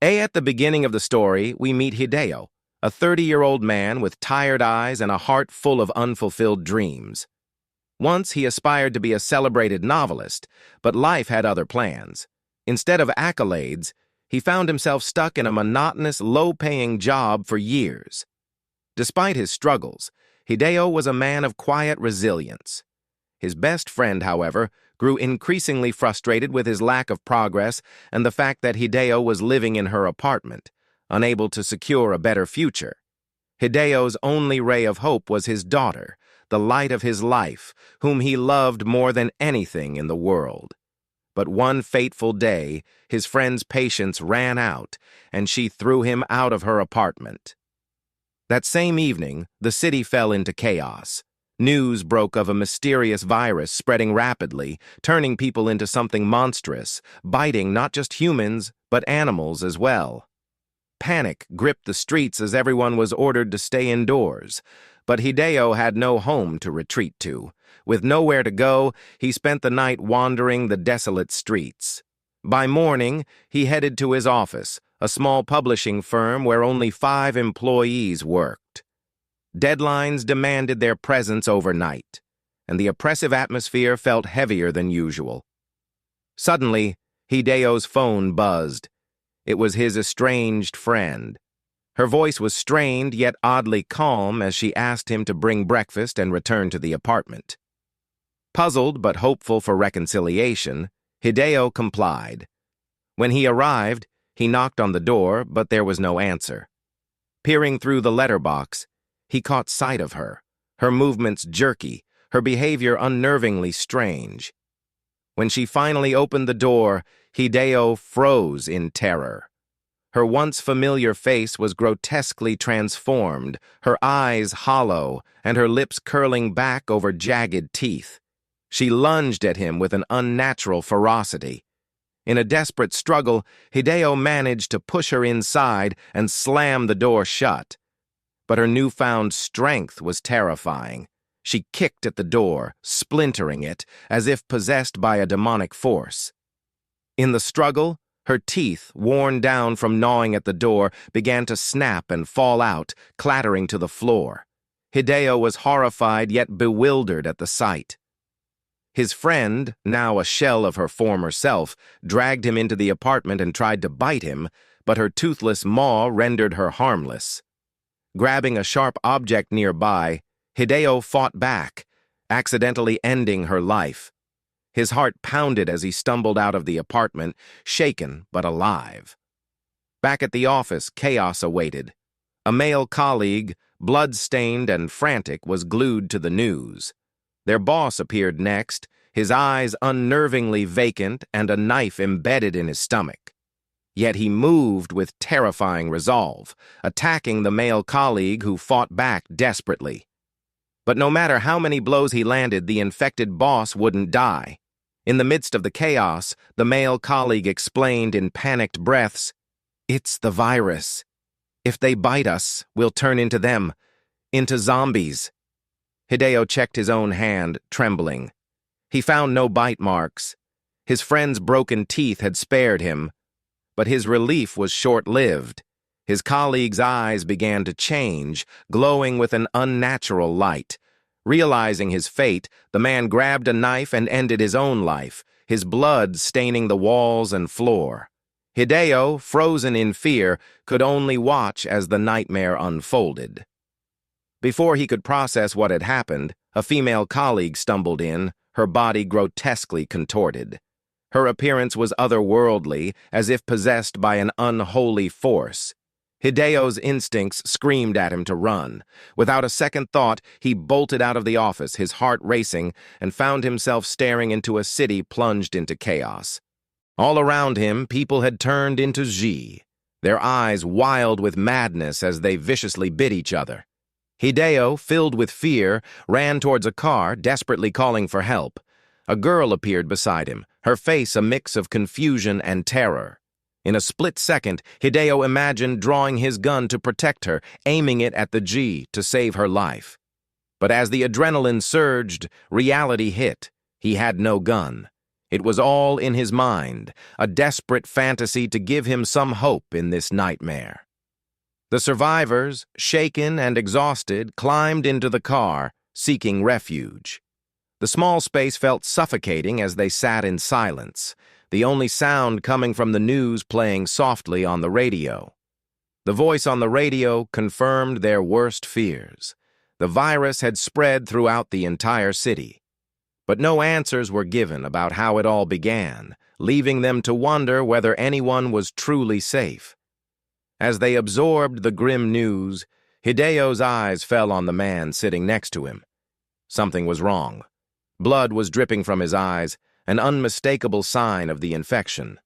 At the beginning of the story, we meet Hideo, a 30-year-old man with tired eyes and a heart full of unfulfilled dreams. Once he aspired to be a celebrated novelist, but life had other plans. Instead of accolades, he found himself stuck in a monotonous, low-paying job for years. Despite his struggles, Hideo was a man of quiet resilience. His best friend, however, grew increasingly frustrated with his lack of progress and the fact that Hideo was living in her apartment, unable to secure a better future. Hideo's only ray of hope was his daughter, the light of his life, whom he loved more than anything in the world. But one fateful day, his friend's patience ran out, and she threw him out of her apartment. That same evening, the city fell into chaos. News broke of a mysterious virus spreading rapidly, turning people into something monstrous, biting not just humans, but animals as well. Panic gripped the streets as everyone was ordered to stay indoors. But Hideo had no home to retreat to. With nowhere to go, he spent the night wandering the desolate streets. By morning, he headed to his office, a small publishing firm where only 5 employees worked. Deadlines demanded their presence overnight, and the oppressive atmosphere felt heavier than usual. Suddenly, Hideo's phone buzzed. It was his estranged friend. Her voice was strained yet oddly calm as she asked him to bring breakfast and return to the apartment. Puzzled but hopeful for reconciliation, Hideo complied. When he arrived, he knocked on the door, but there was no answer. Peering through the letterbox, he caught sight of her, her movements jerky, her behavior unnervingly strange. When she finally opened the door, Hideo froze in terror. Her once familiar face was grotesquely transformed, her eyes hollow, and her lips curling back over jagged teeth. She lunged at him with an unnatural ferocity. In a desperate struggle, Hideo managed to push her inside and slam the door shut. But her newfound strength was terrifying. She kicked at the door, splintering it, as if possessed by a demonic force. In the struggle, her teeth, worn down from gnawing at the door, began to snap and fall out, clattering to the floor. Hideo was horrified yet bewildered at the sight. His friend, now a shell of her former self, dragged him into the apartment and tried to bite him, but her toothless maw rendered her harmless. Grabbing a sharp object nearby, Hideo fought back, accidentally ending her life. His heart pounded as he stumbled out of the apartment, shaken but alive. Back at the office, chaos awaited. A male colleague, blood-stained and frantic, was glued to the news. Their boss appeared next, his eyes unnervingly vacant and a knife embedded in his stomach. Yet he moved with terrifying resolve, attacking the male colleague who fought back desperately. But no matter how many blows he landed, the infected boss wouldn't die. In the midst of the chaos, the male colleague explained in panicked breaths, "It's the virus. If they bite us, we'll turn into them, into zombies." Hideo checked his own hand, trembling. He found no bite marks. His friend's broken teeth had spared him. But his relief was short-lived. His colleague's eyes began to change, glowing with an unnatural light. Realizing his fate, the man grabbed a knife and ended his own life, his blood staining the walls and floor. Hideo, frozen in fear, could only watch as the nightmare unfolded. Before he could process what had happened, a female colleague stumbled in, her body grotesquely contorted. Her appearance was otherworldly, as if possessed by an unholy force. Hideo's instincts screamed at him to run. Without a second thought, he bolted out of the office, his heart racing, and found himself staring into a city plunged into chaos. All around him, people had turned into Z, their eyes wild with madness as they viciously bit each other. Hideo, filled with fear, ran towards a car, desperately calling for help. A girl appeared beside him, her face a mix of confusion and terror. In a split second, Hideo imagined drawing his gun to protect her, aiming it at the G to save her life. But as the adrenaline surged, reality hit. He had no gun. It was all in his mind, a desperate fantasy to give him some hope in this nightmare. The survivors, shaken and exhausted, climbed into the car, seeking refuge. The small space felt suffocating as they sat in silence, the only sound coming from the news playing softly on the radio. The voice on the radio confirmed their worst fears. The virus had spread throughout the entire city. But no answers were given about how it all began, leaving them to wonder whether anyone was truly safe. As they absorbed the grim news, Hideo's eyes fell on the man sitting next to him. Something was wrong. Blood was dripping from his eyes, an unmistakable sign of the infection.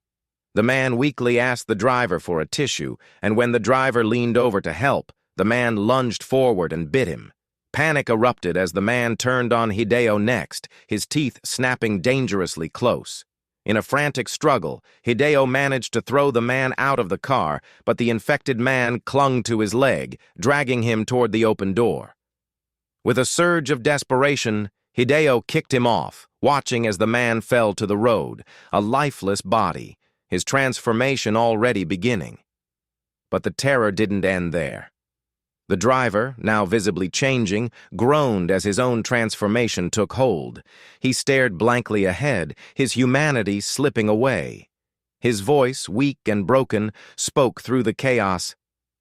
The man weakly asked the driver for a tissue, and when the driver leaned over to help, the man lunged forward and bit him. Panic erupted as the man turned on Hideo next, his teeth snapping dangerously close. In a frantic struggle, Hideo managed to throw the man out of the car, but the infected man clung to his leg, dragging him toward the open door. With a surge of desperation, Hideo kicked him off, watching as the man fell to the road, a lifeless body, his transformation already beginning. But the terror didn't end there. The driver, now visibly changing, groaned as his own transformation took hold. He stared blankly ahead, his humanity slipping away. His voice, weak and broken, spoke through the chaos.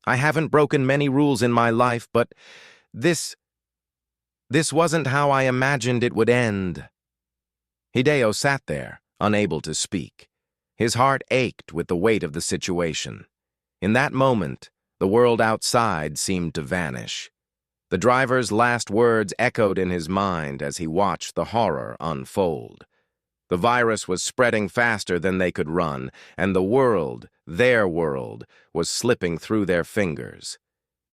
"I haven't broken many rules in my life, but this wasn't how I imagined it would end." Hideo sat there, unable to speak. His heart ached with the weight of the situation. In that moment, the world outside seemed to vanish. The driver's last words echoed in his mind as he watched the horror unfold. The virus was spreading faster than they could run, and the world, their world, was slipping through their fingers.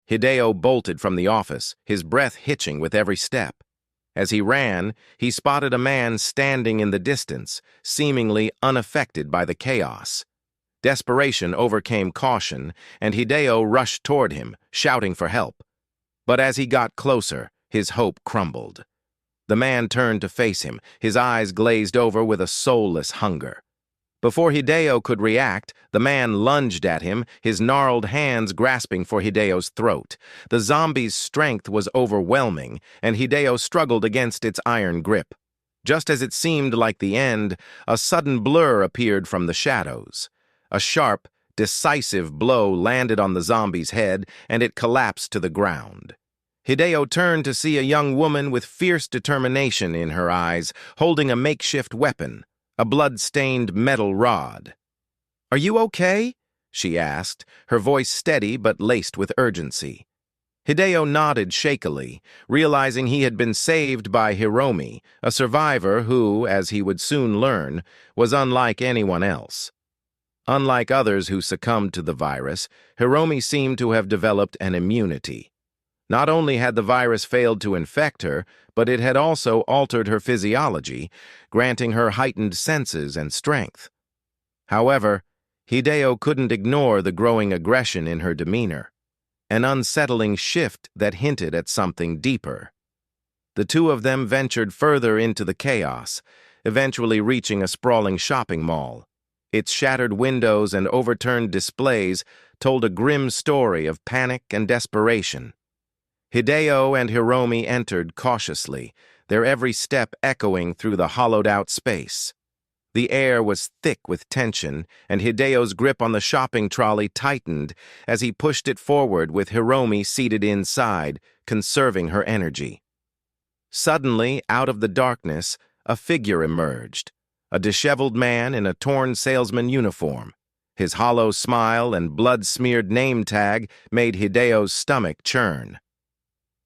Hideo bolted from the office, his breath hitching with every step. As he ran, he spotted a man standing in the distance, seemingly unaffected by the chaos. Desperation overcame caution, and Hideo rushed toward him, shouting for help. But as he got closer, his hope crumbled. The man turned to face him, his eyes glazed over with a soulless hunger. Before Hideo could react, the man lunged at him, his gnarled hands grasping for Hideo's throat. The zombie's strength was overwhelming, and Hideo struggled against its iron grip. Just as it seemed like the end, a sudden blur appeared from the shadows. A sharp, decisive blow landed on the zombie's head, and it collapsed to the ground. Hideo turned to see a young woman with fierce determination in her eyes, holding a makeshift weapon, a blood-stained metal rod. "Are you okay?" she asked, her voice steady but laced with urgency. Hideo nodded shakily, realizing he had been saved by Hiromi, a survivor who, as he would soon learn, was unlike anyone else. Unlike others who succumbed to the virus, Hiromi seemed to have developed an immunity. Not only had the virus failed to infect her, but it had also altered her physiology, granting her heightened senses and strength. However, Hideo couldn't ignore the growing aggression in her demeanor, an unsettling shift that hinted at something deeper. The two of them ventured further into the chaos, eventually reaching a sprawling shopping mall. Its shattered windows and overturned displays told a grim story of panic and desperation. Hideo and Hiromi entered cautiously, their every step echoing through the hollowed-out space. The air was thick with tension, and Hideo's grip on the shopping trolley tightened as he pushed it forward with Hiromi seated inside, conserving her energy. Suddenly, out of the darkness, a figure emerged. A disheveled man in a torn salesman uniform. His hollow smile and blood-smeared name tag made Hideo's stomach churn.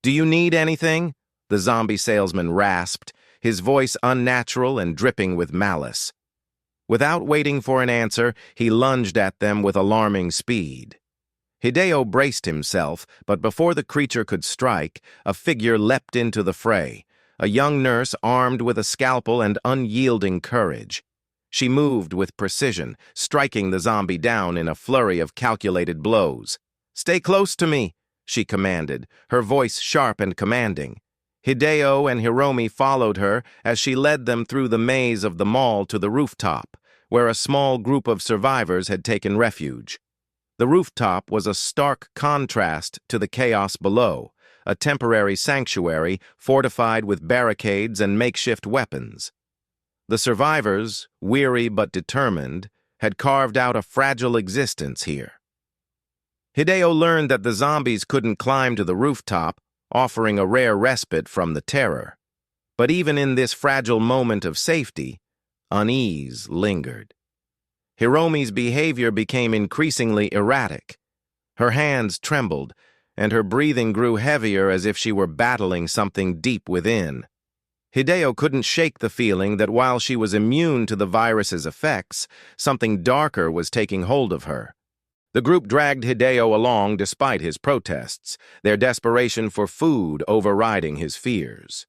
"Do you need anything?" the zombie salesman rasped, his voice unnatural and dripping with malice. Without waiting for an answer, he lunged at them with alarming speed. Hideo braced himself, but before the creature could strike, a figure leapt into the fray. A young nurse armed with a scalpel and unyielding courage. She moved with precision, striking the zombie down in a flurry of calculated blows. "Stay close to me," she commanded, her voice sharp and commanding. Hideo and Hiromi followed her as she led them through the maze of the mall to the rooftop, where a small group of survivors had taken refuge. The rooftop was a stark contrast to the chaos below, a temporary sanctuary fortified with barricades and makeshift weapons. The survivors, weary but determined, had carved out a fragile existence here. Hideo learned that the zombies couldn't climb to the rooftop, offering a rare respite from the terror. But even in this fragile moment of safety, unease lingered. Hiromi's behavior became increasingly erratic. Her hands trembled, and her breathing grew heavier as if she were battling something deep within. Hideo couldn't shake the feeling that while she was immune to the virus's effects, something darker was taking hold of her. The group dragged Hideo along despite his protests, their desperation for food overriding his fears.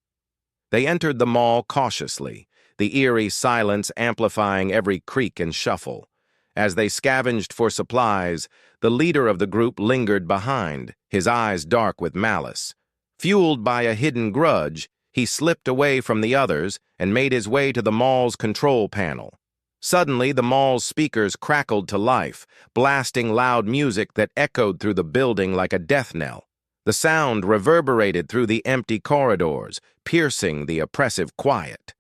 They entered the mall cautiously, the eerie silence amplifying every creak and shuffle. As they scavenged for supplies, the leader of the group lingered behind, his eyes dark with malice. Fueled by a hidden grudge, he slipped away from the others and made his way to the mall's control panel. Suddenly, the mall's speakers crackled to life, blasting loud music that echoed through the building like a death knell. The sound reverberated through the empty corridors, piercing the oppressive quiet.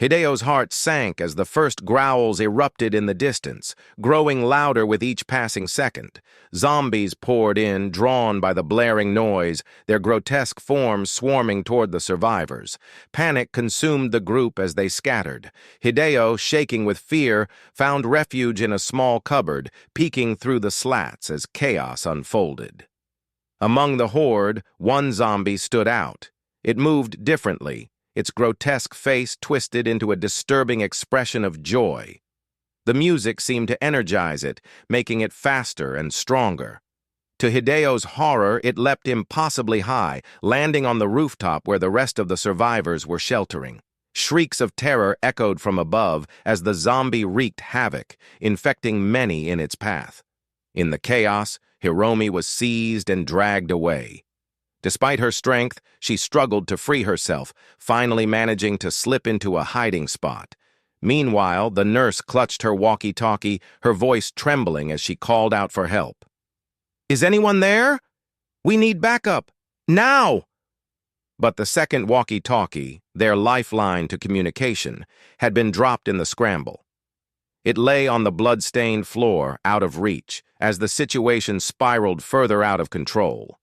Hideo's heart sank as the first growls erupted in the distance, growing louder with each passing second. Zombies poured in, drawn by the blaring noise, their grotesque forms swarming toward the survivors. Panic consumed the group as they scattered. Hideo, shaking with fear, found refuge in a small cupboard, peeking through the slats as chaos unfolded. Among the horde, one zombie stood out. It moved differently, its grotesque face twisted into a disturbing expression of joy. The music seemed to energize it, making it faster and stronger. To Hideo's horror, it leapt impossibly high, landing on the rooftop where the rest of the survivors were sheltering. Shrieks of terror echoed from above as the zombie wreaked havoc, infecting many in its path. In the chaos, Hiromi was seized and dragged away. Despite her strength, she struggled to free herself, finally managing to slip into a hiding spot. Meanwhile, the nurse clutched her walkie-talkie, her voice trembling as she called out for help. "Is anyone there? We need backup. Now!" But the second walkie-talkie, their lifeline to communication, had been dropped in the scramble. It lay on the blood-stained floor, out of reach, as the situation spiraled further out of control.